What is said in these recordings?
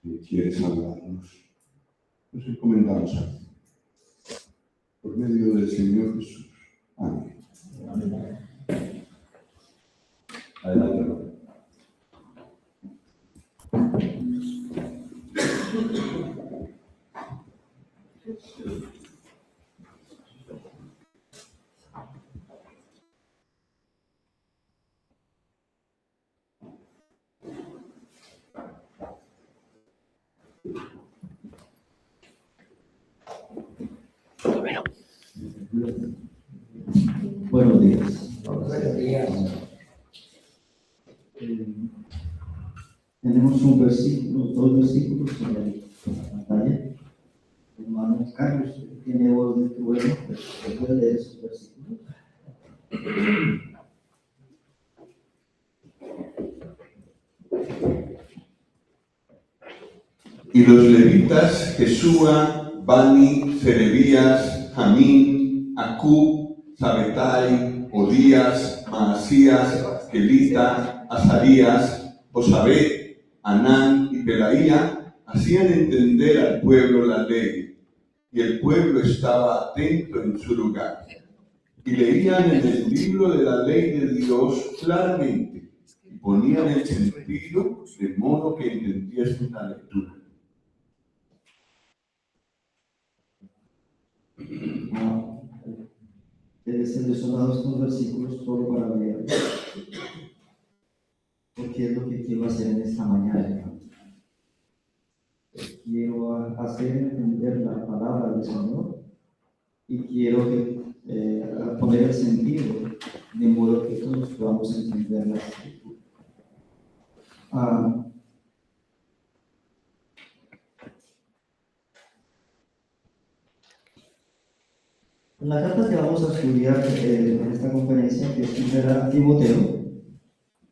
que quieres hablarnos. Nos encomendamos a ti. Por medio del Señor Jesús. Amén. Adelante. Buenos días. Buenos días. Tenemos un versículo, dos versículos en la pantalla. El hermano Carlos tiene voz de trueno, pero puede leer esos versículos. Y los levitas, Jesúa, Bani, Serebías, Jamín, Acub, Sabetai, Odías, Maasías, Kelita, Azarías, Josabet, Anán y Pelaía hacían entender al pueblo la ley, y el pueblo estaba atento en su lugar. Y leían en el libro de la ley de Dios claramente, y ponían el sentido de modo que entendiesen la lectura. He seleccionado estos versículos solo para leer, porque es lo que quiero hacer en esta mañana. Quiero hacer entender la palabra del Señor y quiero poner el sentido de modo que todos podamos entender la escritura. La carta que vamos a estudiar en esta conferencia, que es Primera a Timoteo,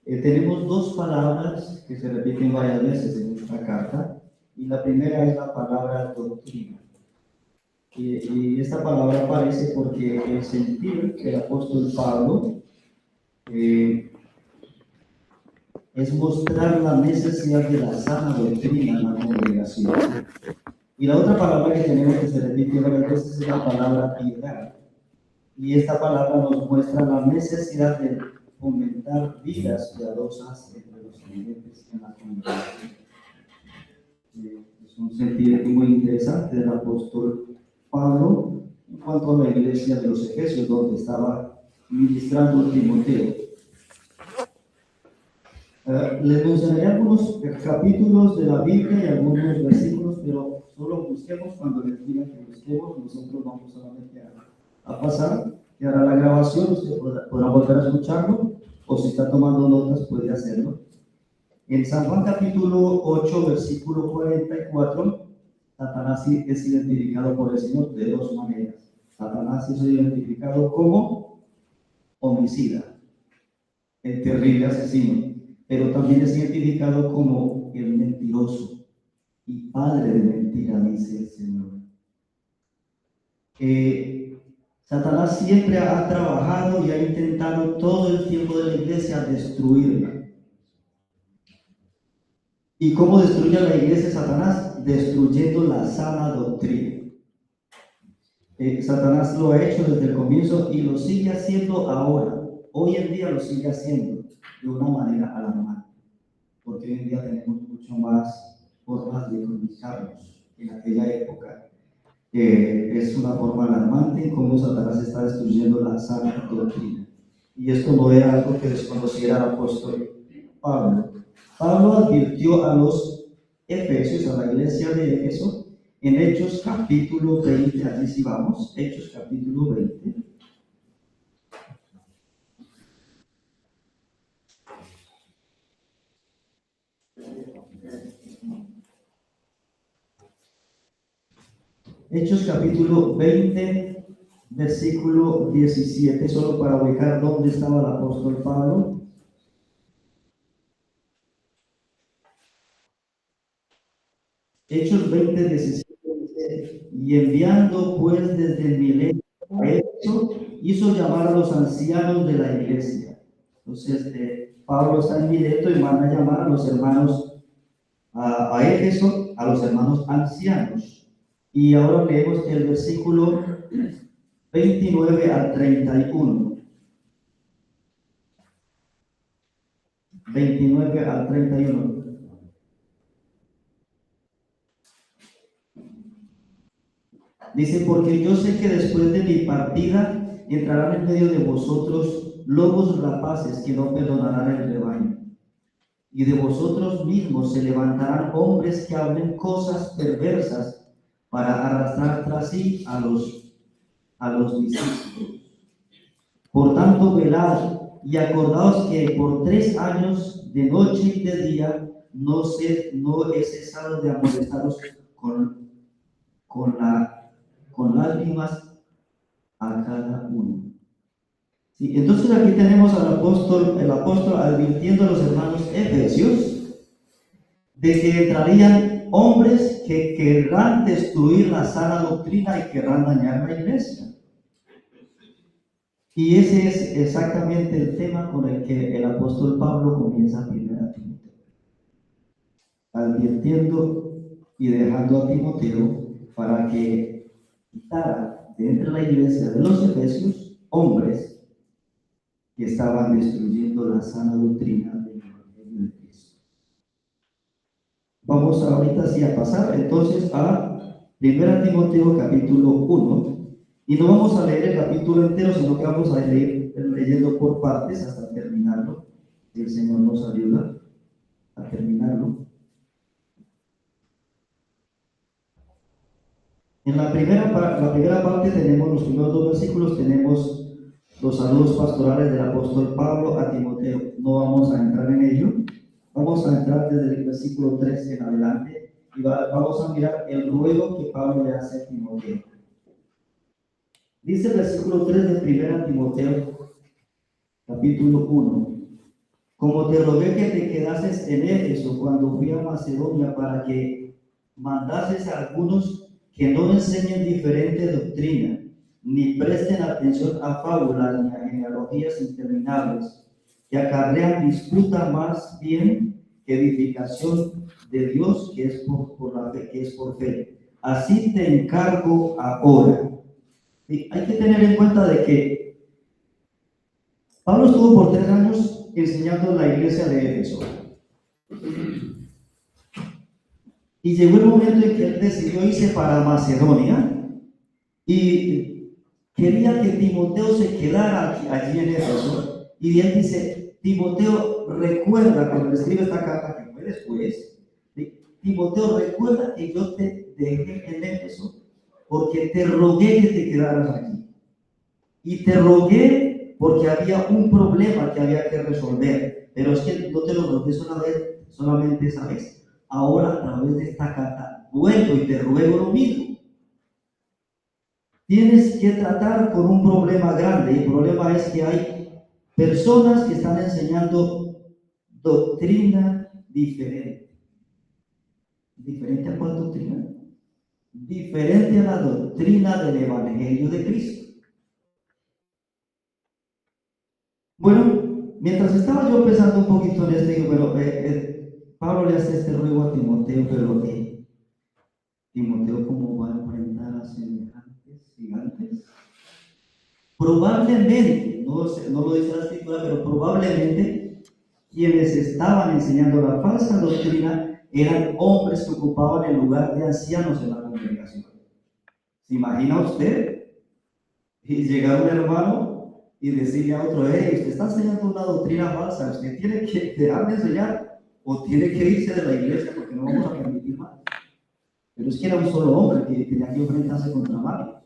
tenemos dos palabras que se repiten varias veces en nuestra carta, y la primera es la palabra doctrina. Y esta palabra aparece porque el sentir del apóstol Pablo es mostrar la necesidad de la sana doctrina en la congregación. Y la otra palabra que tenemos que se repite varias veces es la palabra piedad. Y esta palabra nos muestra la necesidad de fomentar vidas piadosas entre los creyentes en la congregación. Es un sentido muy interesante del apóstol Pablo en cuanto a la iglesia de los Efesios, donde estaba ministrando Timoteo. Les mencionaré algunos capítulos de la Biblia y algunos versículos, pero solo busquemos cuando les diga que busquemos. Nosotros vamos solamente a pasar, que hará la grabación, usted podrá volver a escucharlo, o si está tomando notas puede hacerlo. En San Juan capítulo 8, versículo 44, Satanás es identificado por el Señor de dos maneras. Satanás es identificado como homicida, el terrible asesino, pero también es identificado como el mentiroso y padre de mentira, dice el Señor. Satanás siempre ha trabajado y ha intentado todo el tiempo de la iglesia destruirla. ¿Y cómo destruye a la iglesia Satanás? Destruyendo la sana doctrina. Satanás lo ha hecho desde el comienzo y lo sigue haciendo ahora. Hoy en día lo sigue haciendo de una manera alarmante, porque hoy en día tenemos mucho más formas de comunicarnos. En aquella época es una forma alarmante en cómo Satanás está destruyendo la sana doctrina. Y esto no era algo que desconociera el apóstol Pablo. Pablo advirtió a los efesios, a la iglesia de Éfeso, en Hechos capítulo 20, allí sí vamos, Hechos capítulo 20. Hechos capítulo 20, versículo 17, solo para ubicar dónde estaba el apóstol Pablo. Hechos 20, 17 dice: y enviando pues desde el milenio a Éfeso, hizo llamar a los ancianos de la iglesia. Entonces, Pablo está en Mileto y manda a llamar a los hermanos a Éfeso, a los hermanos ancianos. Y ahora leemos el versículo 29 al 31. 29 al 31. Dice, porque yo sé que después de mi partida entrarán en medio de vosotros lobos rapaces que no perdonarán el rebaño. Y de vosotros mismos se levantarán hombres que hablen cosas perversas para arrastrar tras sí a los discípulos. Por tanto, velad y acordaos que por 3 años, de noche y de día, no he cesado de amonestaros con lágrimas a cada uno. Sí, entonces aquí tenemos el apóstol advirtiendo a los hermanos efesios de que entrarían hombres que querrán destruir la sana doctrina y querrán dañar la iglesia. Y ese es exactamente el tema con el que el apóstol Pablo comienza a Timoteo, advirtiendo y dejando a Timoteo para que quitara de entre la iglesia de los efesios hombres que estaban destruyendo la sana doctrina del Evangelio de Cristo. Vamos ahorita sí a pasar entonces a 1 Timoteo capítulo 1, y no vamos a leer el capítulo entero, sino que vamos a ir leyendo por partes hasta terminarlo. Si el Señor nos ayuda a terminarlo. En la primera parte tenemos los primeros 2 versículos, tenemos los saludos pastorales del apóstol Pablo a Timoteo. No vamos a entrar en ello. Vamos a entrar desde el versículo 13 en adelante y vamos a mirar el ruego que Pablo le hace a Timoteo. Dice el versículo 3 de 1 Timoteo, capítulo 1. Como te rogué que te quedases en Éfeso cuando fui a Macedonia para que mandases a algunos que no enseñen diferente doctrina, ni presten atención a fábulas ni a genealogías interminables, que acarrean disputa más bien que edificación de Dios, que es por la fe, que es por fe. Así te encargo ahora. Y hay que tener en cuenta de que Pablo estuvo por 3 años enseñando en la iglesia de Éfeso. Y llegó el momento en que él decidió irse para Macedonia y quería que Timoteo se quedara allí en Éfeso. Y él dice, Timoteo, recuerda, cuando le escribe esta carta que fue después, Timoteo, recuerda que yo te dejé en Éfeso porque te rogué que te quedaras aquí. Y te rogué porque había un problema que había que resolver. Pero es que no te lo rogué solamente esa vez. Ahora, a través de esta carta, vuelvo y te ruego lo mismo. Tienes que tratar con un problema grande. Y el problema es que hay personas que están enseñando doctrina diferente. ¿Diferente a cuál doctrina? Diferente a la doctrina del Evangelio de Cristo. Bueno, mientras estaba yo pensando un poquito en esto, digo, pero Pablo le hace este ruego a Timoteo, pero Timoteo, ¿cómo va a enfrentar a semejantes gigantes? Probablemente, no lo dice la escritura, pero probablemente quienes estaban enseñando la falsa doctrina eran hombres que ocupaban el lugar de ancianos en la congregación. ¿Se imagina usted? Y llegar un hermano y decirle a otro, usted está enseñando una doctrina falsa, usted tiene que dejar de enseñar o tiene que irse de la iglesia porque no vamos a permitir más. Pero es que era un solo hombre que tenía que enfrentarse contra varios.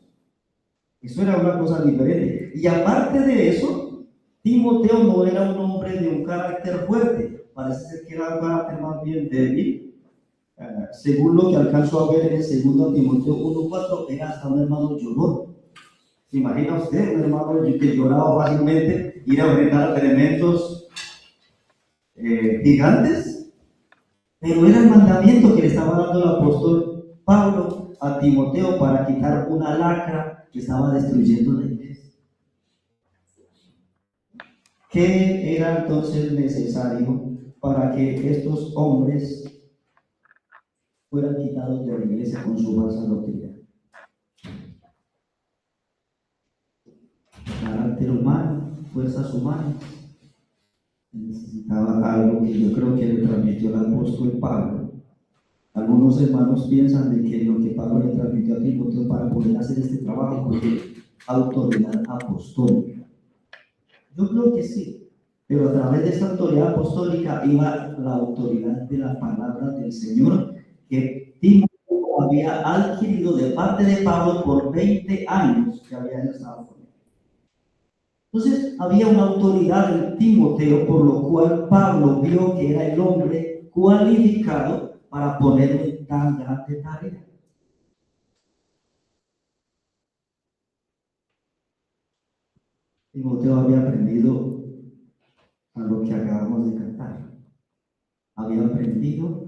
Eso era una cosa diferente. Y aparte de eso, Timoteo no era un hombre de un carácter fuerte, parece ser que era un carácter más bien débil. Según lo que alcanzo a ver en 2 Timoteo 1:4, era hasta un hermano llorón. ¿Se imagina usted un hermano que lloraba fácilmente ir a enfrentar elementos gigantes? Pero era el mandamiento que le estaba dando el apóstol Pablo a Timoteo para quitar una lacra que estaba destruyendo la iglesia. ¿Qué era entonces necesario para que estos hombres fueran quitados de la iglesia con su falsa doctrina. Carácter humano, fuerzas humanas. Necesitaba algo que yo creo que le transmitió el apóstol Pablo. Algunos hermanos piensan de que lo que Pablo le transmitió a Timoteo para poder hacer este trabajo fue autoridad apostólica. Yo creo que sí, pero a través de esta autoridad apostólica iba la autoridad de la palabra del Señor que Timoteo había adquirido de parte de Pablo por 20 años que había estado con él. Entonces había una autoridad en Timoteo, por lo cual Pablo vio que era el hombre cualificado para ponerle tan grande tarea. Timoteo había aprendido a lo que acabamos de cantar. Había aprendido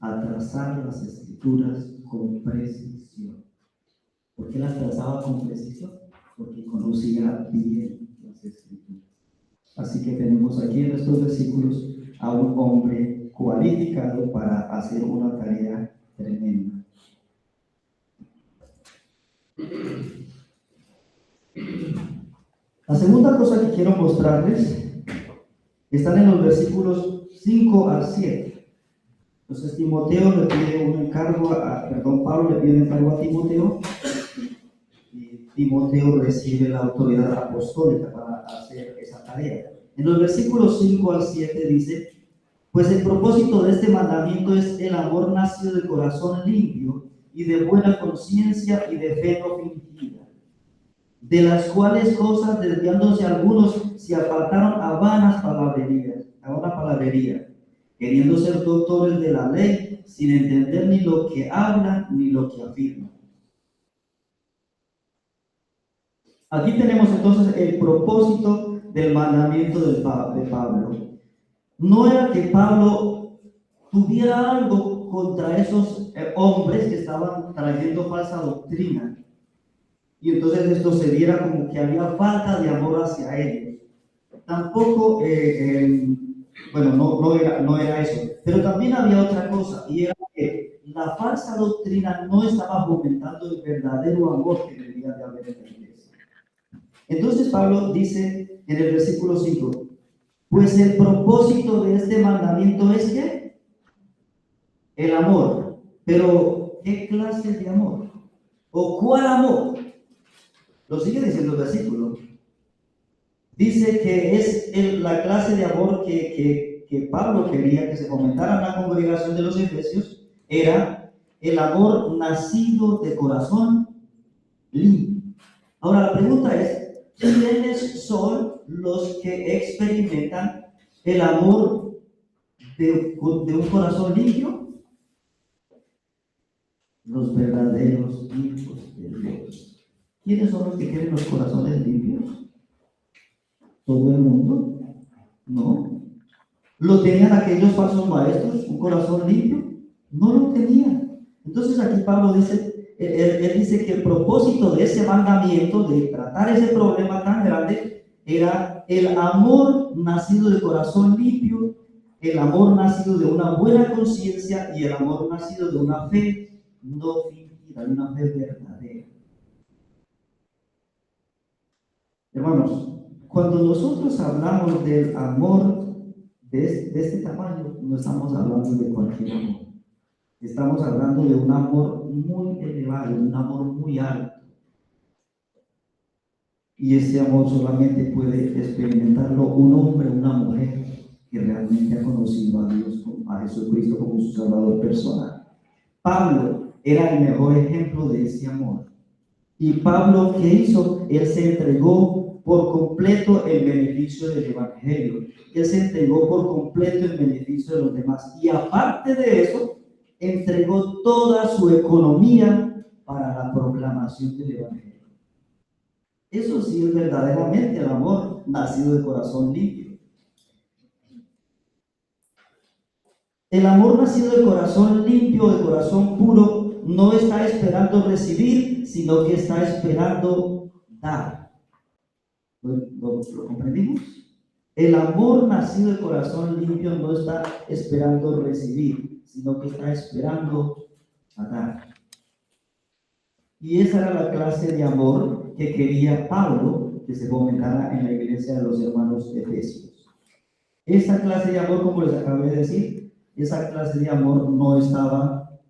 a trazar las escrituras con precisión. ¿Por qué las trazaba con precisión? Porque conocía bien las escrituras. Así que tenemos aquí en estos versículos a un hombre cualificado para hacer una tarea tremenda. La segunda cosa que quiero mostrarles están en los versículos 5 al 7. Entonces Timoteo le pide un encargo Pablo le pide un encargo a Timoteo y Timoteo recibe la autoridad apostólica para hacer esa tarea. En los versículos 5 al 7 dice: pues el propósito de este mandamiento es el amor nacido de corazón limpio y de buena conciencia y de fe no fingida, de las cuales cosas desviándose algunos se apartaron a vana palabrería, queriendo ser doctores de la ley, sin entender ni lo que hablan ni lo que afirman. Aquí tenemos entonces el propósito del mandamiento de Pablo. No era que Pablo tuviera algo contra esos hombres que estaban trayendo falsa doctrina, y entonces esto se viera como que había falta de amor hacia ellos. Tampoco, no era eso, pero también había otra cosa, y era que la falsa doctrina no estaba fomentando el verdadero amor que debería de haber en la iglesia. Entonces Pablo dice en el versículo 5: pues el propósito de este mandamiento es que el amor. Pero ¿qué clase de amor? ¿O cuál amor? Lo sigue diciendo el versículo. Dice que es la clase de amor que Pablo quería que se fomentara en la congregación de los Efesios. Era el amor nacido de corazón limpio. Ahora la pregunta es: ¿quiénes son los que experimentan el amor de un corazón limpio? Los verdaderos hijos de Dios. ¿Quiénes son los que quieren los corazones limpios? ¿Todo el mundo? No. ¿Lo tenían aquellos falsos maestros, un corazón limpio? No lo tenían. Entonces aquí Pablo dice, él dice que el propósito de ese mandamiento, de tratar ese problema tan grande, era el amor nacido de corazón limpio, el amor nacido de una buena conciencia y el amor nacido de una fe no fingida, de una fe verdadera. Hermanos, cuando nosotros hablamos del amor de este tamaño, no estamos hablando de cualquier amor. Estamos hablando de un amor muy elevado, un amor muy alto. Y ese amor solamente puede experimentarlo un hombre o una mujer que realmente ha conocido a Dios, a Jesucristo como su Salvador personal. Pablo era el mejor ejemplo de ese amor. Y Pablo, ¿qué hizo? Él se entregó por completo en beneficio del Evangelio. Él se entregó por completo en beneficio de los demás. Y aparte de eso, entregó toda su economía para la proclamación del Evangelio. Eso sí es verdaderamente el amor nacido de corazón limpio. El amor nacido de corazón limpio, de corazón puro, no está esperando recibir, sino que está esperando dar. ¿Lo comprendimos? El amor nacido de corazón limpio no está esperando recibir, sino que está esperando a dar. Y esa era la clase de amor que quería Pablo que se fomentara en la iglesia de los hermanos efesios. Esa clase de amor, como les acabé de decir, esa clase de amor no estaba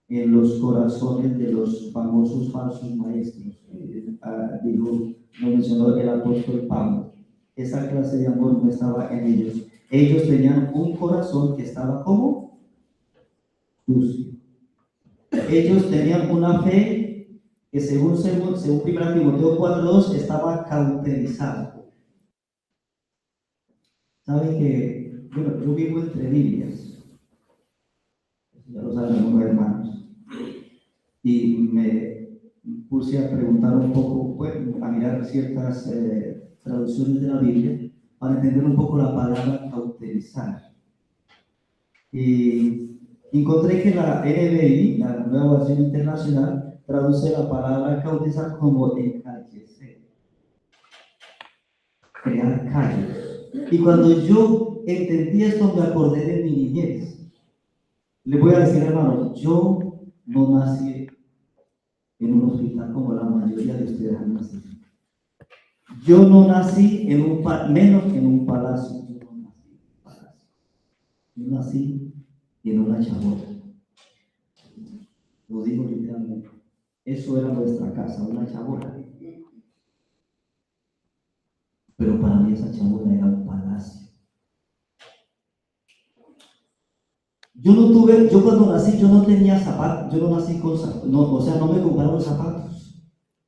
en los corazones de los famosos falsos maestros, lo mencionó el apóstol Pablo. Esa clase de amor no estaba en ellos. Ellos tenían un corazón que estaba como sucio. Ellos tenían una fe que según 1 Timoteo 4:2 estaba cauterizada. Saben que, bueno, yo vivo entre Biblias, ya lo saben algunos hermanos, y me puse a preguntar un poco, bueno, a mirar ciertas traducciones de la Biblia para entender un poco la palabra cauterizar. Y encontré que la NBI, la Nueva Versión Internacional, traduce la palabra cauterizar como encallecer, crear callos. Y cuando yo entendí esto, me acordé de mi niñez. Le voy a decir, hermanos, yo no nací en un hospital como la mayoría de ustedes han nacido. Yo no nací menos que en un palacio. Yo no nací en un palacio. Yo nací en una chabola. Lo digo literalmente. Eso era nuestra casa, una chabola. Pero para mí esa chabola era un palacio. Yo cuando nací, yo no tenía zapatos, yo no nací con zapatos, no me compraron zapatos.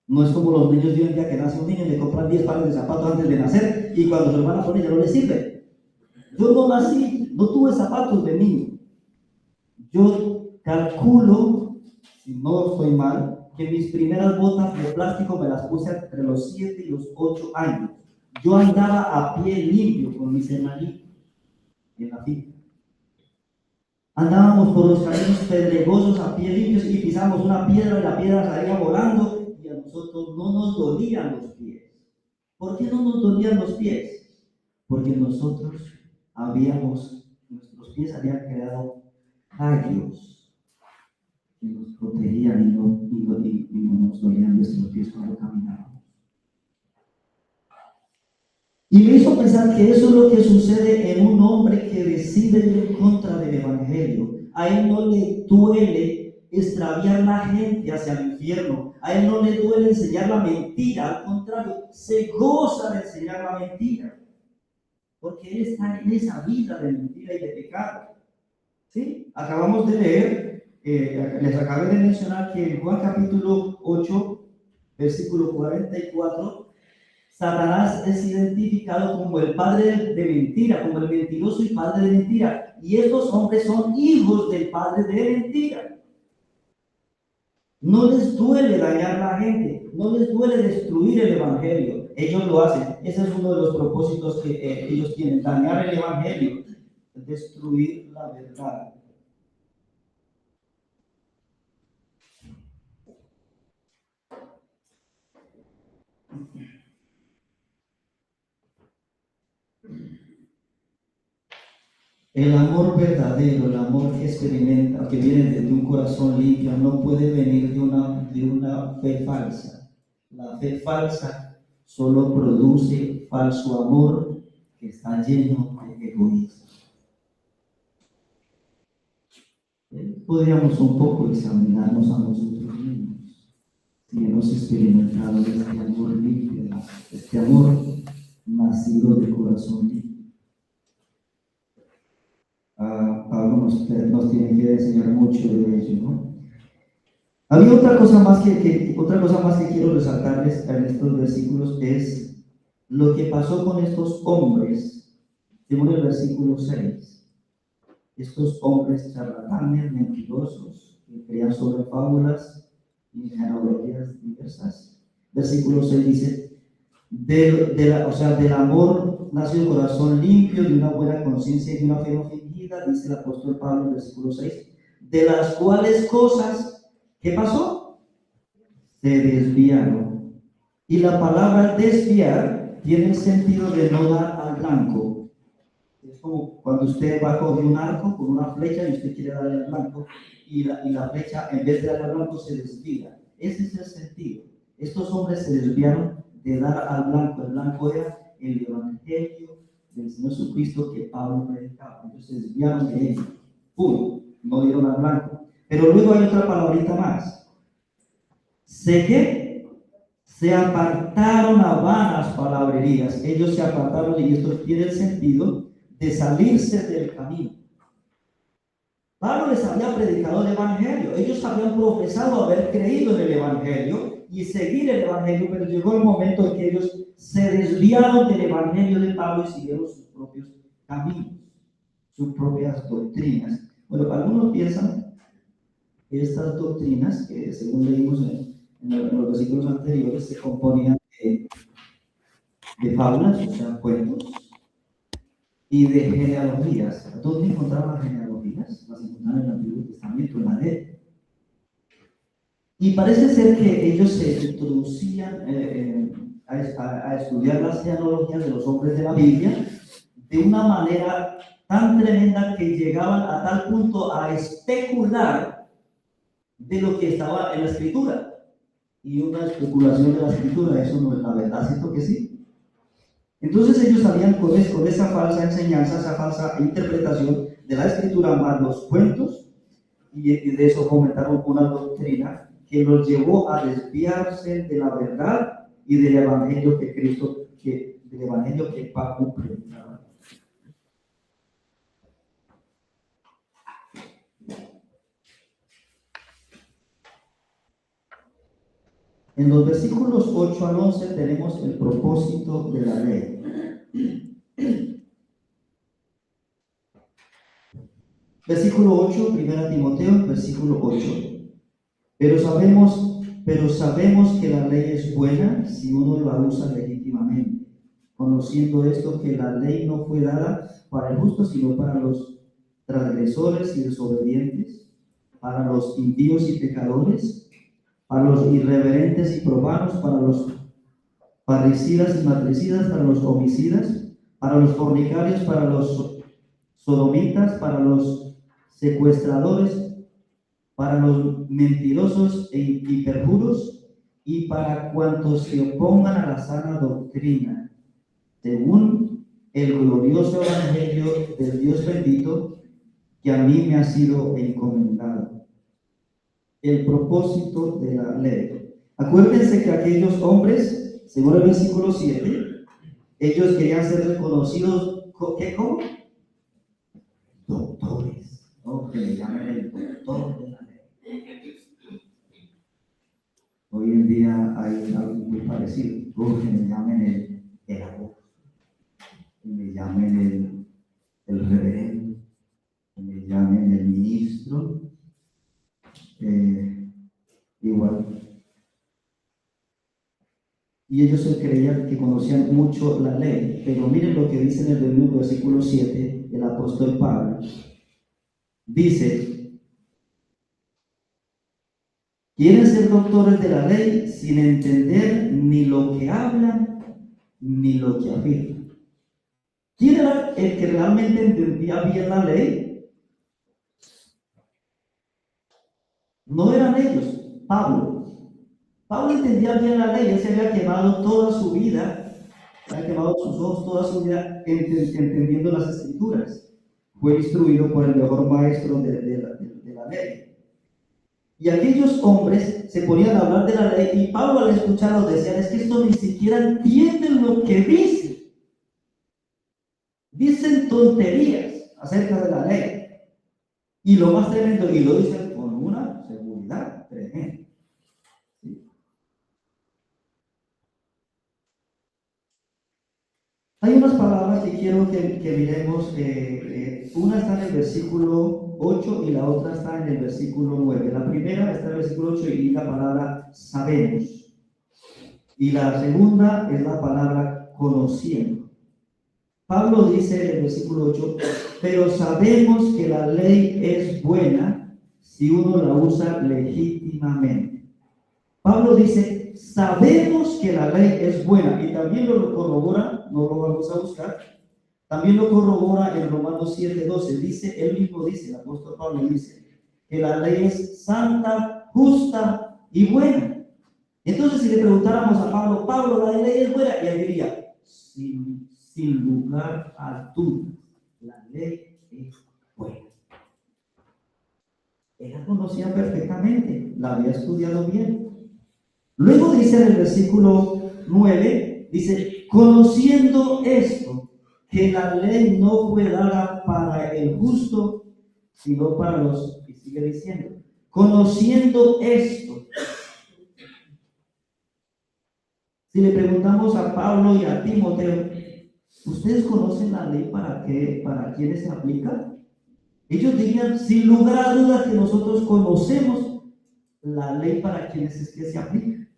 No es como los niños de hoy en día que nace un niño y le compran 10 pares de zapatos antes de nacer y cuando su hermana pone ya no le sirve. Yo no nací, no tuve zapatos de niño. Yo calculo, si no estoy mal, que mis primeras botas de plástico me las puse entre los 7 y los 8 años. Yo andaba a pie limpio con mis hermanitos en la finca. Andábamos por los caminos pedregosos a pie limpios y pisamos una piedra y la piedra salía volando y a nosotros no nos dolían los pies. ¿Por qué no nos dolían los pies? Porque nuestros pies habían creado callos que nos protegían y no nos dolían nuestros pies cuando caminábamos. Y me hizo pensar que eso es lo que sucede en un hombre que decide ir en contra del Evangelio. A él no le duele extraviar la gente hacia el infierno. A él no le duele enseñar la mentira. Al contrario, se goza de enseñar la mentira. Porque él está en esa vida de mentira y de pecado. ¿Sí? Acabamos de leer, les acabé de mencionar que en Juan capítulo 8, versículo 44, Satanás es identificado como el padre de mentira, como el mentiroso y padre de mentira. Y estos hombres son hijos del padre de mentira. No les duele dañar a la gente, no les duele destruir el evangelio. Ellos lo hacen. Ese es uno de los propósitos que ellos tienen, dañar el evangelio, destruir la verdad. El amor verdadero, el amor que experimenta, que viene de un corazón limpio, no puede venir de una fe falsa. La fe falsa solo produce falso amor que está lleno de egoísmo. Podríamos un poco examinarnos a nosotros mismos, si hemos experimentado este amor limpio, este amor nacido de corazón limpio. Pablo nos tiene que enseñar mucho de ello, ¿no? Había otra cosa más que quiero resaltarles en estos versículos, es lo que pasó con estos hombres, según el versículo 6. Estos hombres charlatanes, mentirosos, que creían sobre fábulas y genealogías diversas. Versículo 6 dice, del amor nace un corazón limpio, de una buena conciencia y de una fe no fingida, dice el apóstol Pablo en versículo 6, de las cuales cosas, ¿qué pasó? Se desviaron. Y la palabra desviar tiene el sentido de no dar al blanco. Es como cuando usted va con un arco, con una flecha y usted quiere darle al blanco y la flecha en vez de darle al blanco se desvía. Ese es el sentido. Estos hombres se desviaron de dar al blanco. El blanco era el evangelio del Señor Jesucristo que Pablo predicaba. Entonces se desviaron de él. ¡Pum! No dieron al blanco. Pero luego hay otra palabrita más. Sé que se apartaron a vanas palabrerías. Ellos se apartaron y esto tiene el sentido de salirse del camino. Pablo les había predicado el evangelio. Ellos habían profesado haber creído en el evangelio y seguir el evangelio, pero llegó el momento en que ellos se desviaron del evangelio de Pablo y siguieron sus propios caminos, sus propias doctrinas. Bueno, algunos piensan que estas doctrinas, que según leímos en los versículos anteriores, se componían de fábulas, o sea, cuentos, y de genealogías. ¿Dónde encontraban las genealogías? Las encontraban en el Antiguo Testamento, en la ley. Y parece ser que ellos se introducían a estudiar las genealogías de los hombres de la Biblia de una manera tan tremenda que llegaban a tal punto a especular de lo que estaba en la Escritura. Y una especulación de la Escritura, eso no es la verdad, ¿cierto que sí? Entonces ellos salían con esa falsa enseñanza, esa falsa interpretación de la Escritura, más los cuentos, y de eso fomentaron una doctrina que los llevó a desviarse de la verdad y del evangelio del evangelio que Pablo predicaba. En los versículos 8 al 11 tenemos el propósito de la ley. Versículo 8, 1 Timoteo, versículo 8. Pero sabemos que la ley es buena si uno la usa legítimamente, conociendo esto que la ley no fue dada para el justo, sino para los transgresores y desobedientes, para los impíos y pecadores, para los irreverentes y profanos, para los parricidas y matricidas, para los homicidas, para los fornicarios, para los sodomitas, para los secuestradores, para los mentirosos y perjuros, y para cuantos se opongan a la sana doctrina, según el glorioso evangelio del Dios bendito, que a mí me ha sido encomendado. El propósito de la ley. Acuérdense que aquellos hombres, según el versículo 7, ellos querían ser reconocidos, ¿cómo? Doctores, ¿no? Que le llaman el doctor de la ley. Hoy en día hay algo muy parecido, que me llamen el abogado, que me llamen el reverendo, que me llamen el ministro, igual. Y ellos se creían que conocían mucho la ley, pero miren lo que dice en el versículo 7 el apóstol Pablo. Dice: quieren ser doctores de la ley sin entender ni lo que hablan ni lo que afirman. ¿Quién era el que realmente entendía bien la ley? No eran ellos, Pablo. Pablo entendía bien la ley, él se había quemado toda su vida, había quemado sus ojos toda su vida entendiendo las Escrituras. Fue instruido por el mejor maestro de la ley. Y aquellos hombres se ponían a hablar de la ley y Pablo al escucharlos decía: es que esto ni siquiera entienden lo que dicen. Dicen tonterías acerca de la ley. Y lo más tremendo, y lo dicen con una seguridad tremenda. ¿Sí? Hay unas palabras que quiero que miremos. Una está en el versículo 8 y la otra está en el versículo 9. La primera está en el versículo 8 y la palabra sabemos. Y la segunda es la palabra conociendo. Pablo dice en el versículo 8: pero sabemos que la ley es buena si uno la usa legítimamente. Pablo dice: sabemos que la ley es buena, y también lo corrobora, no lo vamos a buscar, También lo corrobora en Romanos 7:12. Dice, él mismo dice, el apóstol Pablo dice, que la ley es santa, justa y buena. Entonces, si le preguntáramos a Pablo, Pablo, ¿la ley es buena? Y él diría, sin lugar a dudas, la ley es buena. Él la conocía perfectamente, la había estudiado bien. Luego dice en el versículo 9, dice, conociendo esto, que la ley no fue dada para el justo, sino para los, y sigue diciendo, conociendo esto. Si le preguntamos a Pablo y a Timoteo, ¿ustedes conocen la ley para qué, para quiénes se aplica? Ellos dirían, sin lugar a dudas, que nosotros conocemos la ley para quienes es que se aplica.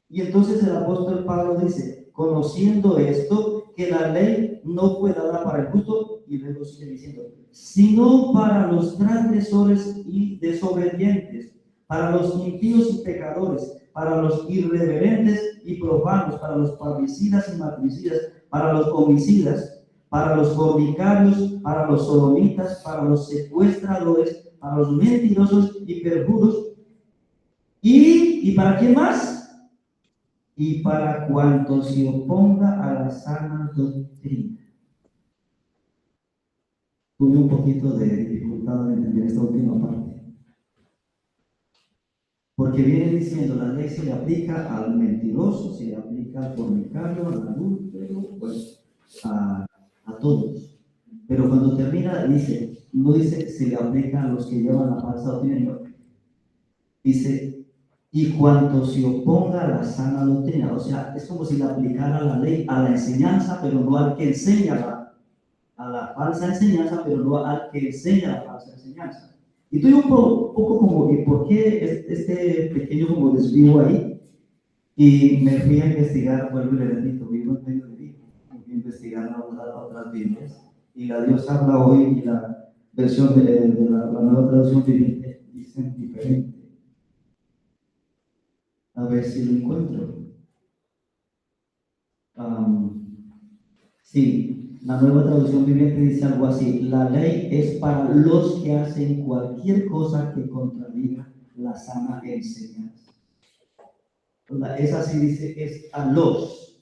Y entonces el apóstol Pablo dice, conociendo esto, que la ley no fue dada para el justo, y luego sigue diciendo, sino para los transgresores y desobedientes, para los impíos y pecadores, para los irreverentes y profanos, para los parricidas y matricidas, para los homicidas, para los fornicarios, para los sodomitas, para los secuestradores, para los mentirosos y perjuros, y ¿para quién más? Y para cuanto se oponga a la sana doctrina. Tuve un poquito de dificultad en entender esta última parte. Porque viene diciendo, la ley se le aplica al mentiroso, se le aplica al fornicario, al adúltero, pues a todos. Pero cuando termina, dice, no dice que se le aplica a los que llevan la falsa doctrina, dice, y cuanto se oponga a la sana doctrina. O sea, es como si le aplicara la ley a la enseñanza, pero no al que enseña a la falsa enseñanza, pero no al que enseña la falsa enseñanza. Y estoy un poco como que, ¿por qué este pequeño como desvío ahí? Y me fui a investigar, vuelvo y le repito, vivo en medio de mí, fui a investigar otras Biblias, y la Dios habla hoy, y la versión de la nueva traducción viviente dicen diferente. A ver si lo encuentro. Sí, la nueva traducción viviente dice algo así: la ley es para los que hacen cualquier cosa que contradiga la sana enseñanza. Es así, dice, es a los,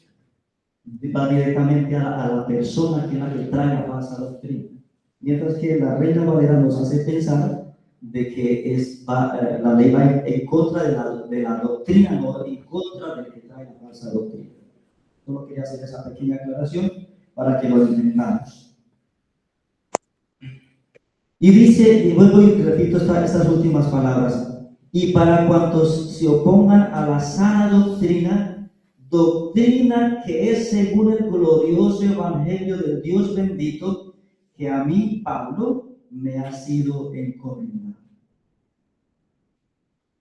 va directamente a la persona que es la que trae la falsa doctrina. Mientras que la Reina Valera nos hace pensar de que la ley va en contra de la doctrina, no en contra del que trae la falsa doctrina. Solo quería hacer esa pequeña aclaración para que lo entendamos. Y dice, y vuelvo y repito estas últimas palabras, y para cuantos se opongan a la sana doctrina, doctrina que es según el glorioso evangelio del Dios bendito, que a mí, Pablo, me ha sido encomendado.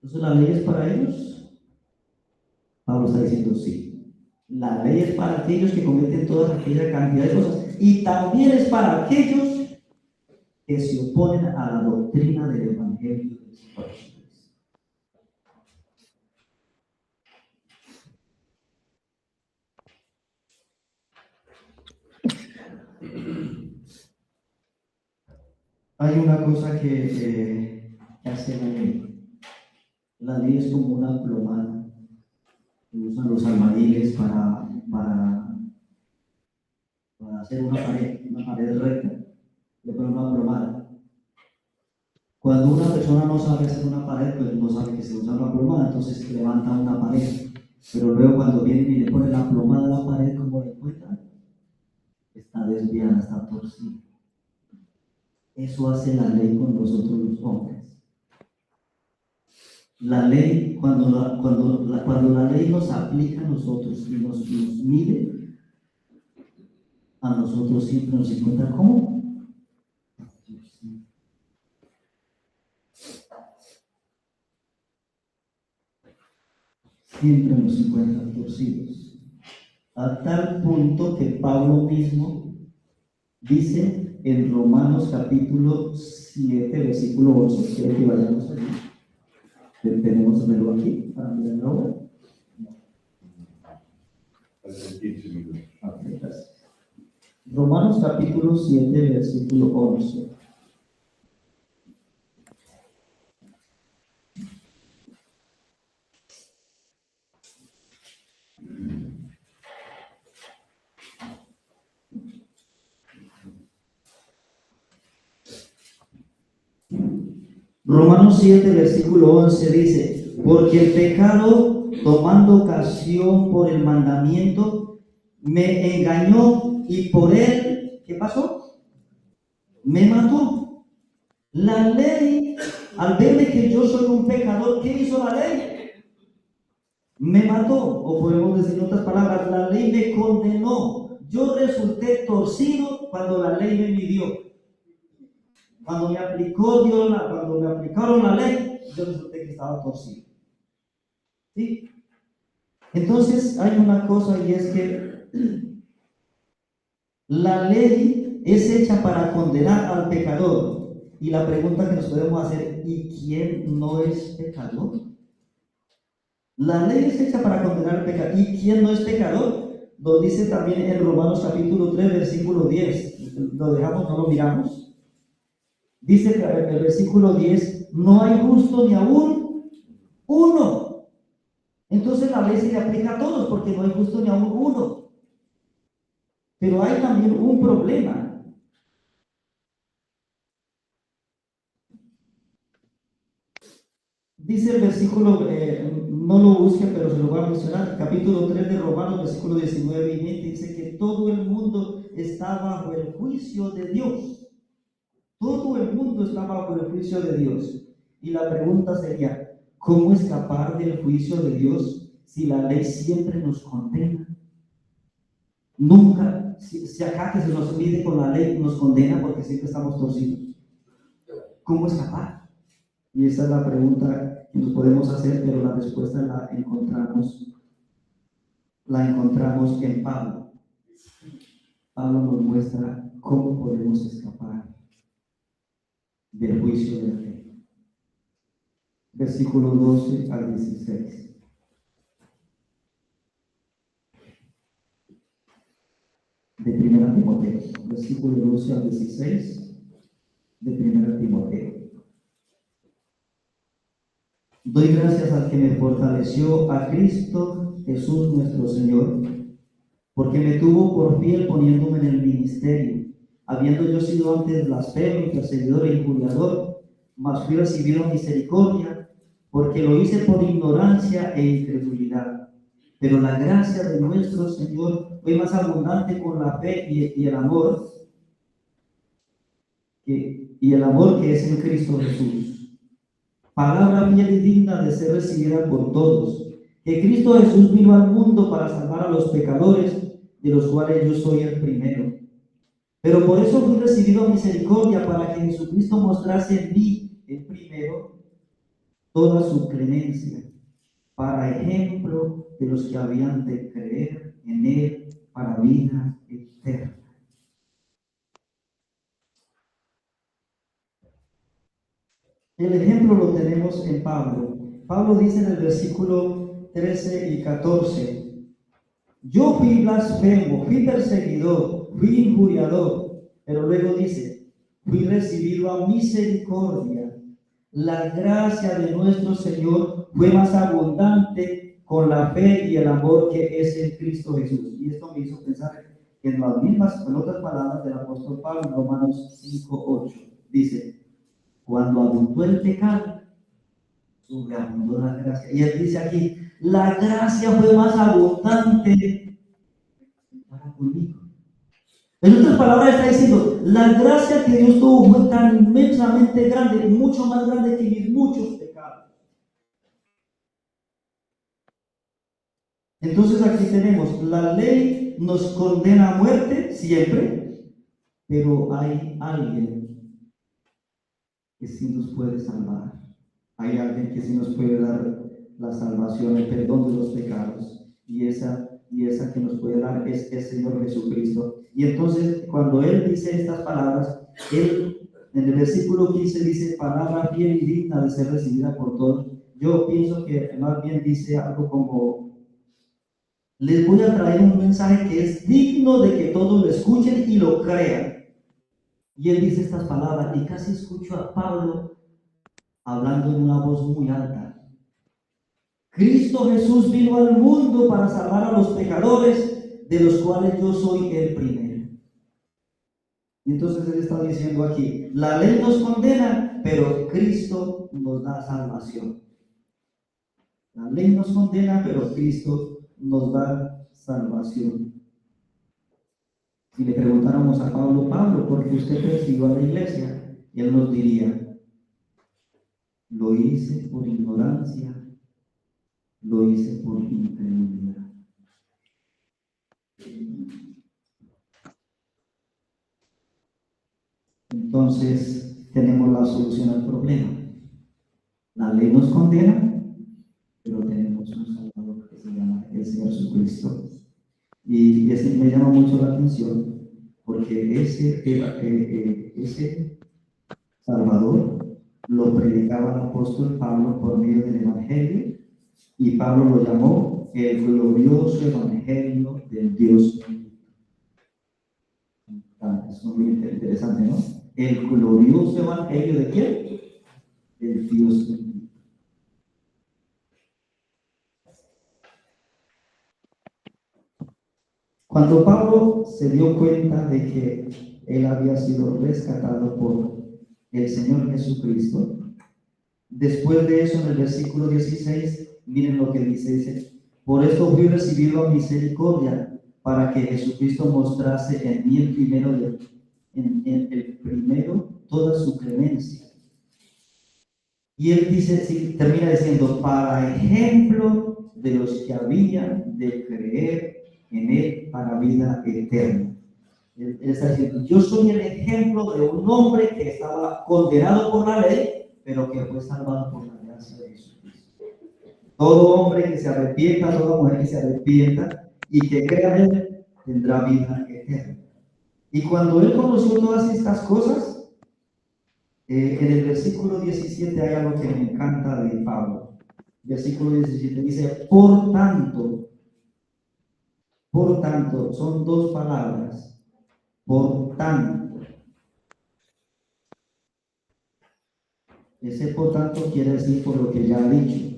Entonces, ¿la ley es para ellos? Pablo está diciendo sí. La ley es para aquellos que cometen toda aquella cantidad de cosas, y también es para aquellos que se oponen a la doctrina del evangelio de Jesucristo. Hay una cosa que hace la ley. La ley es como una plomada que usan los albañiles para hacer una pared recta. Le ponen una plomada. Cuando una persona no sabe hacer una pared, pues no sabe que se usa una plomada, entonces levanta una pared. Pero luego cuando vienen y le ponen la plomada a la pared, como le encuentran, está desviada, está torcida. Eso hace la ley con nosotros los hombres. La ley, cuando la ley nos aplica a nosotros y nos mide, a nosotros siempre nos encuentra como siempre nos encuentran torcidos, a tal punto que Pablo mismo dice en Romanos capítulo 7, versículo 11, quiero que vayamos allí. Tenemos el reloj aquí para mirar la hora. Hace 15 minutos. Okay, gracias. Romanos capítulo 7, versículo 11. Romanos 7, versículo 11 dice, porque el pecado, tomando ocasión por el mandamiento, me engañó y por él, ¿qué pasó? Me mató. La ley, al verme que yo soy un pecador, ¿qué hizo la ley? Me mató, o podemos decir en otras palabras, la ley me condenó. Yo resulté torcido cuando la ley me midió. Cuando me aplicaron la ley, yo resulté que estaba torcido. ¿Sí? Entonces hay una cosa, y es que la ley es hecha para condenar al pecador. Y la pregunta que nos podemos hacer, ¿y quién no es pecador? La ley es hecha para condenar al pecador. ¿Y quién no es pecador? Lo dice también en Romanos capítulo 3, versículo 10. Lo dejamos, no lo miramos. Dice el versículo 10, no hay justo ni aún uno. Entonces la ley se le aplica a todos porque no hay justo ni aún uno. Pero hay también un problema. Dice el versículo, no lo busque, pero se lo voy a mencionar, capítulo 3 de Romanos, versículo 19 y 20, dice que todo el mundo está bajo el juicio de Dios. Todo el mundo está bajo el juicio de Dios. Y la pregunta sería, ¿cómo escapar del juicio de Dios si la ley siempre nos condena? Nunca, si acá que se nos mide con la ley nos condena porque siempre estamos torcidos. ¿Cómo escapar? Y esa es la pregunta que nos podemos hacer, pero la respuesta la encontramos en Pablo. Pablo nos muestra cómo podemos escapar del juicio de la ley. Versículo 12 al 16. De 1 Timoteo, versículo 12 al 16 de 1 Timoteo. Doy gracias al que me fortaleció, a Cristo Jesús nuestro Señor, porque me tuvo por fiel poniéndome en el ministerio, habiendo yo sido antes blasfemo, perseguidor e injuriador, mas fui recibido misericordia, porque lo hice por ignorancia e incredulidad. Pero la gracia de nuestro Señor fue más abundante con la fe y el amor que es en Cristo Jesús. Palabra fiel y digna de ser recibida por todos, que Cristo Jesús vino al mundo para salvar a los pecadores, de los cuales yo soy el primero. Pero por eso fui recibido misericordia, para que Jesucristo mostrase en mí, el primero, toda su clemencia, para ejemplo de los que habían de creer en él para vida eterna. El ejemplo lo tenemos en Pablo. Pablo dice en el versículo 13 y 14, yo fui blasfemo, fui perseguidor, fui injuriador, pero luego dice, fui recibido a misericordia. La gracia de nuestro Señor fue más abundante con la fe y el amor que es en Cristo Jesús. Y esto me hizo pensar en las mismas, en otras palabras del apóstol Pablo, en Romanos 5:8. Dice, cuando abundó el pecado, sobreabundó la gracia. Y él dice aquí, la gracia fue más abundante para conmigo. En otras palabras está diciendo, la gracia que Dios tuvo fue tan inmensamente grande, mucho más grande que mis muchos pecados. Entonces aquí tenemos, la ley nos condena a muerte siempre, pero hay alguien que sí nos puede salvar. Hay alguien que sí nos puede dar la salvación, el perdón de los pecados. Y esa que nos puede dar es el Señor Jesucristo. Y entonces, cuando Él dice estas palabras, Él en el versículo 15 dice, palabra fiel y digna de ser recibida por todos. Yo pienso que más bien dice algo como, les voy a traer un mensaje que es digno de que todos lo escuchen y lo crean. Y él dice estas palabras, y casi escucho a Pablo hablando en una voz muy alta. Cristo Jesús vino al mundo para salvar a los pecadores, de los cuales yo soy el primero. Y entonces él está diciendo aquí, la ley nos condena, pero Cristo nos da salvación. La ley nos condena, pero Cristo nos da salvación. Si le preguntáramos a Pablo, Pablo, ¿por qué usted persiguió a la iglesia? Y él nos diría, lo hice por ignorancia, lo hice por incredulidad. Entonces tenemos la solución al problema. La ley nos condena, pero tenemos un Salvador que se llama el Señor Jesucristo. Y ese me llama mucho la atención, porque ese Salvador lo predicaba el apóstol Pablo por medio del Evangelio, y Pablo lo llamó el glorioso Evangelio del Dios. Es muy interesante, ¿no? El glorioso Evangelio ¿de quién? Del Dios. Cuando Pablo se dio cuenta de que él había sido rescatado por el Señor Jesucristo, después de eso en el versículo 16, miren lo que dice, por esto fui recibido a misericordia, para que Jesucristo mostrase en mí el primero toda su clemencia. Y él dice, sí, termina diciendo, para ejemplo de los que habían de creer en él para vida eterna. Él está diciendo, yo soy el ejemplo de un hombre que estaba condenado por la ley, pero que fue salvado por la gracia de Jesucristo. Todo hombre que se arrepienta, toda mujer que se arrepienta y que crea en él, tendrá vida eterna. Y cuando él conoció todas estas cosas, en el versículo 17 hay algo que me encanta de Pablo. Versículo 17 dice, por tanto, son dos palabras, por tanto. Ese por tanto quiere decir por lo que ya he dicho.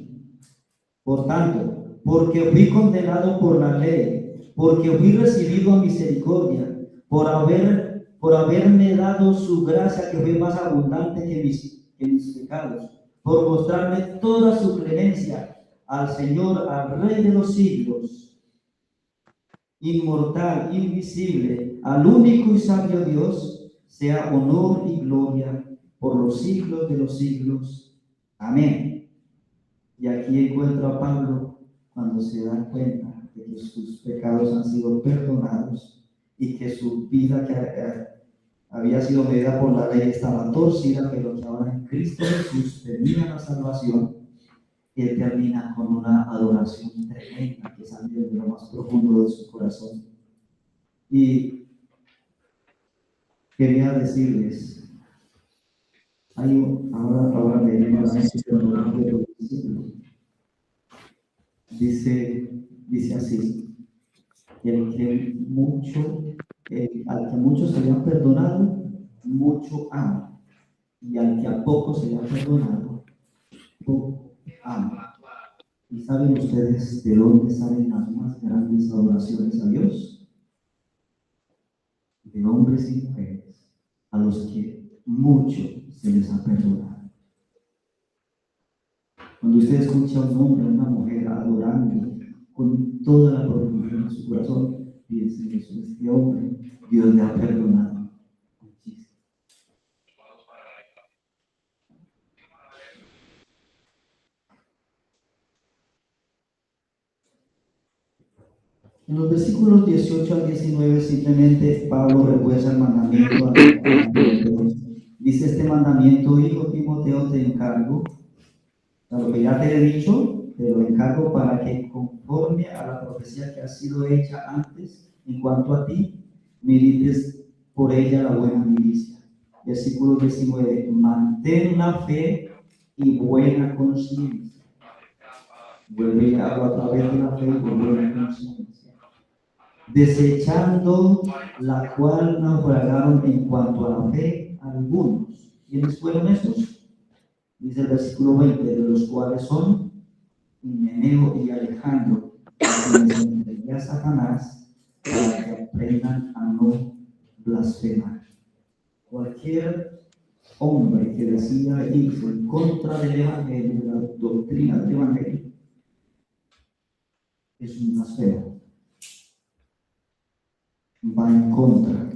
Por tanto, porque fui condenado por la ley, porque fui recibido a misericordia, por haberme dado su gracia que fue más abundante que mis pecados, por mostrarme toda su clemencia al Señor, al Rey de los siglos, inmortal, invisible, al único y sabio Dios, sea honor y gloria por los siglos de los siglos. Amén. Y aquí encuentro a Pablo cuando se da cuenta de que sus pecados han sido perdonados y que su vida que había sido medida por la ley estaba torcida, pero que ahora en Cristo Jesús tenía la salvación. Él termina con una adoración tremenda que sale de lo más profundo de su corazón. Y quería decirles, ahora me viene a la mente el discípulo. Dice así, al que muchos se le han perdonado, mucho ama, y al que a poco se le ha perdonado, poco ama. ¿Y saben ustedes de dónde salen las más grandes adoraciones a Dios? De hombres y mujeres a los que mucho se les ha perdonado. Cuando usted escucha a un hombre o una mujer adorando con toda la profundidad de su corazón, piense que este hombre, Dios le ha perdonado muchísimo. En los versículos 18 al 19, simplemente Pablo refuerza el mandamiento a Timoteo. Dice este mandamiento, hijo Timoteo, te encargo, a lo que ya te he dicho, te lo encargo para que conforme a la profecía que ha sido hecha antes, en cuanto a ti, milites por ella la buena milicia. Versículo 19, mantén la fe y buena conciencia. vuelve a través de la fe y vuelve a la conciencia. Desechando la cual naufragaron en cuanto a la fe algunos. ¿Quiénes fueron estos? Dice el versículo 20, de los cuales son Himeneo y Alejandro, a quienes entregué a Satanás para que aprendan a no blasfemar. Cualquier hombre que decida irse en contra del Evangelio, de la doctrina del Evangelio, es un blasfemo. Va en contra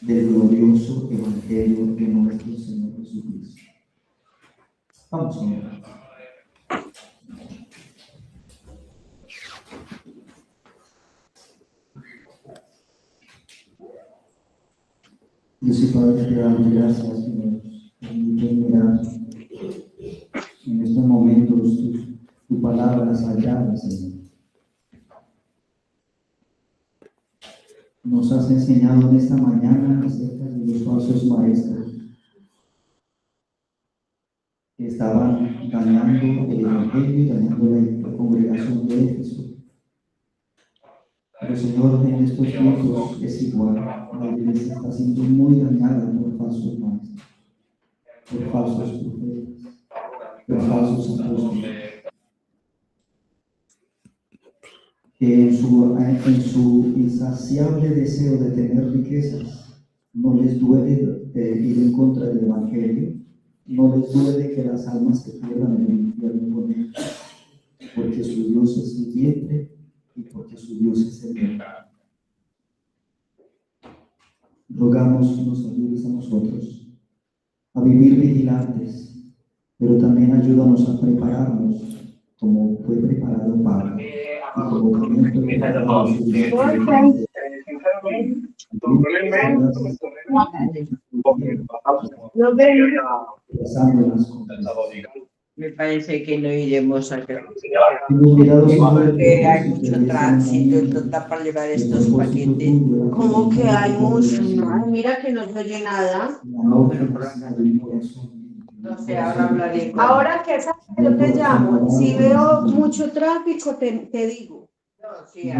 del glorioso Evangelio de nuestro Señor Jesucristo. Vamos a orar. Dios y Padre, te damos gracias, Señor. Permíteme mirar en estos momentos tu palabra sagrada, Señor. Nos has enseñado en esta mañana acerca de los falsos maestros que estaban dañando el Evangelio y dañando la congregación de Éfeso. Pero, Señor, en estos tiempos es igual. La iglesia está siendo muy dañada por falsos maestros, por falsos profetas, por falsos apóstoles, que en su insaciable deseo de tener riquezas no les duele ir en contra del Evangelio, no les duele que las almas se pierdan en el infierno con ellos, porque su Dios es su vientre y porque su Dios es el bien. Rogamos nos ayudes a nosotros a vivir vigilantes, pero también ayúdanos a prepararnos como fue preparado Pablo y como también fue preparado Me parece que no iremos a creer, porque hay mucho tránsito, entonces para llevar estos paquetes. Como que hay mucho, ay, mira que no se oye nada. No sé, ahora hablaré. Ahora que sabes que yo te llamo, si veo mucho tráfico, te digo. No, sí,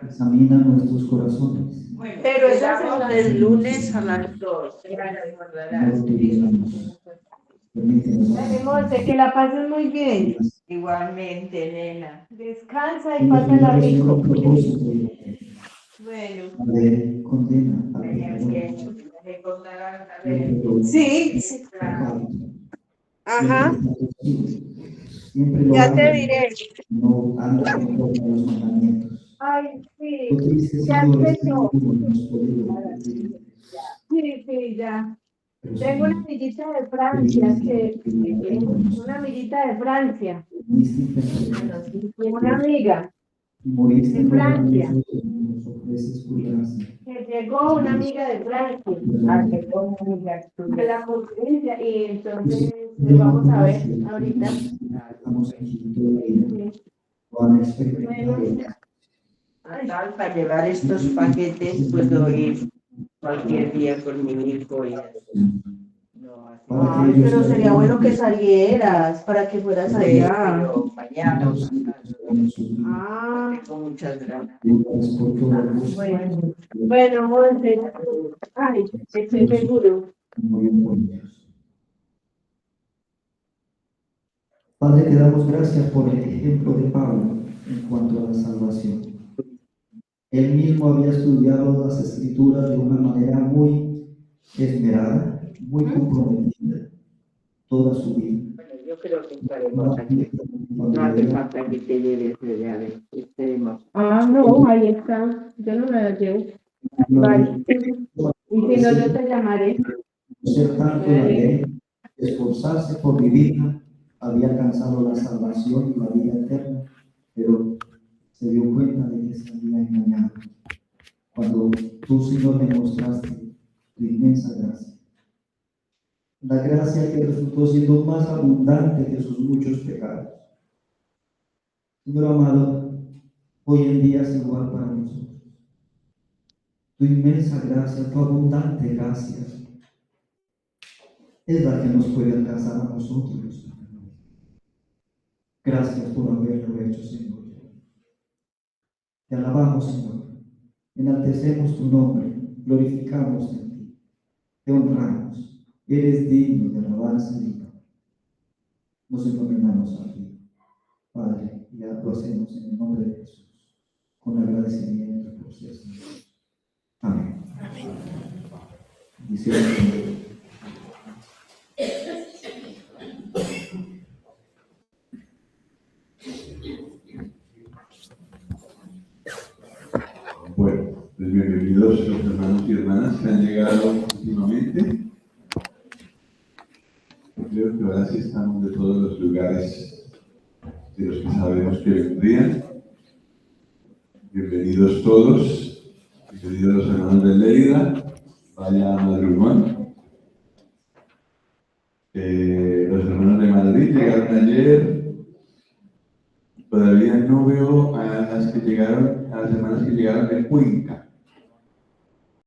examina nuestros corazones. Bueno, pero eso es del lunes a las 2. Monse, que la pases muy bien. Igualmente, nena. Descansa y pásala rico. Bueno. Sí, sí. Ajá. Ya te diré. No anda conforme a los mandamientos. Ay, sí. Ya empezó. Sí, sí, ya. Tengo una amiguita de Francia, una amiguita de Francia, una amiga de Francia, que llegó una amiga de Francia a la conferencia y entonces nos vamos a ver ahorita. Bueno, para llevar estos paquetes puedo ir cualquier día con mi hijo y ay, pero sería bueno que salieras para que fueras allá. Mañana. Ah, con muchas gracias. Bueno, Monse. Ay, estoy seguro. Padre, te damos gracias por el ejemplo de Pablo en cuanto a la salvación. Él mismo había estudiado las Escrituras de una manera muy esmerada, muy comprometida, toda su vida. Bueno, yo creo que estaremos aquí. No hace falta que te lleves de llave. Estaremos. Ah, no, ahí está. Yo no me la llevo. Vale. Y si no, yo te llamaré. Ser tanto la ley, esforzarse por vivirla, había alcanzado la salvación y la vida eterna, pero se dio cuenta de que se había engañado. Cuando tú, Señor, me mostraste tu inmensa gracia, la gracia que resultó siendo más abundante que sus muchos pecados. Señor amado, hoy en día es igual para nosotros. Tu inmensa gracia, tu abundante gracia, es la que nos puede alcanzar a nosotros. Gracias por haberlo hecho, Señor. Te alabamos, Señor. Enaltecemos tu nombre, glorificamos en ti, te honramos. Eres digno de alabanza y de honor. Nos encomendamos a ti, Padre, y lo hacemos en el nombre de Jesús, con agradecimiento por ser Señor. Amén. Bendiciones. Bueno, pues bienvenidos los hermanos y hermanas que han llegado últimamente. Creo que ahora sí estamos de todos los lugares de los que sabemos que vendrían. Bienvenidos todos, bienvenidos los hermanos de Leida, vaya madrugón. Los hermanos de Madrid llegaron ayer. Todavía no veo a las hermanas que llegaron de Cuenca.